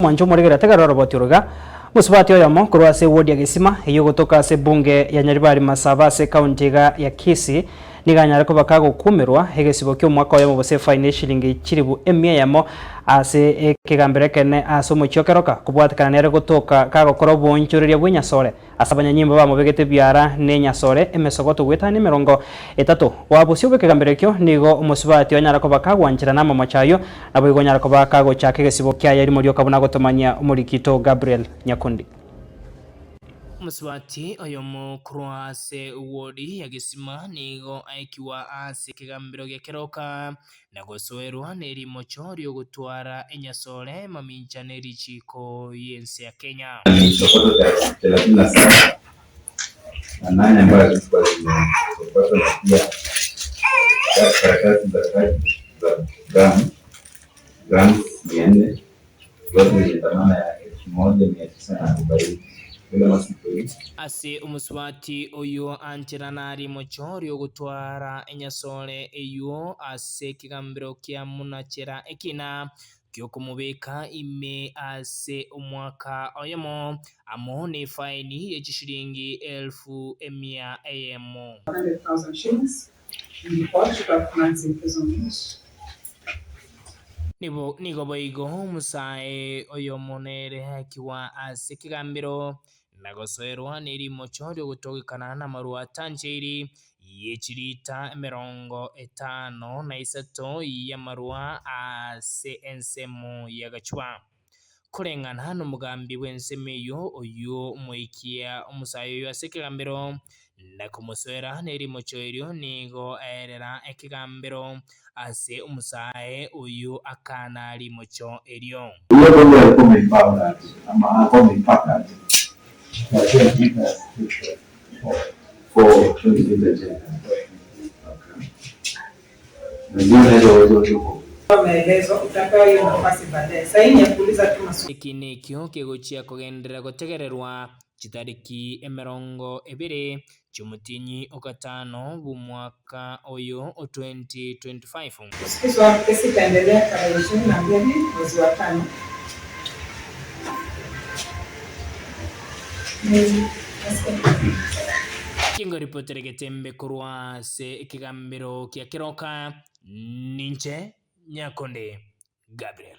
Mwancho murigera tegaro roboti ruga musubati oyomo kurwa se wodi ya Gisima iyo gutoka se bunge ya Nyaribari Masaba se county ya Kisii niganyara ko bakago kumirwa hegesibo kyo mwaka oyomo bose fine shilingi chiribu emia yamo ase ekigambere kene asomo chyokeroka kubwatikana nere gutoka kago koro bonchoreria bwinyasore asabanya nyimbo ba mubegete byara ne nyasore emesogoto gweta ni 30 wabusyo bekigambere kyo nigo umusubati onyara ko bakagwanjira na mama chayo nabo igonyara ko bakago chake gesibo kya yari muri okabona gotomanya umurikito Gabriel Nyakundi. Musubati oyomo kurwase wodi ya Gisima nigo aikiwa ase kigambiro gekeroka na gosoerwa neri mocho ryo gutwara enyasole mamincha neri chiko yense ya Kenya. Sokoto 37 na nane ambayo zilikuwa zimepata na pia karatasi za grams 400 zote zenye thamani ya 1940. Ase umusubati oyo anchiranari mocho ryo gutwara enyasole eyo ase kigambiro kya munachera ekina kyo kumubeka ime ase umwaka oyomo amo ni faini echishiringi 1,100 ayemo 100,000 shillings in deposit of non-imprisonment. Nigo boigo musae oyomo nere hakiwa ase kigambiro nagosoerwa neri mocho ryo gutogekana na marua tanjiri yechirita 53 ya marua ase ensemo ya gachwa kurengana n'umugambi w'ensemeyo oyo moikia umusayo yo ase kigambiro na kumuswera neri mocho eryo nigo erera ekigambiro ase umusae oyo akana ali mocho eryo Ekinekyo kegochia kugendera gutegererwa chitariki 20 cyumutinyi okatano bumwaka oyo 2025. Usikizo wa kesi kaendelea tarehe 22 mwezi wa 5. Kingo ripotere getembe kurwa se kigambiro kya kiroka ninche Nyakundi Gabriel.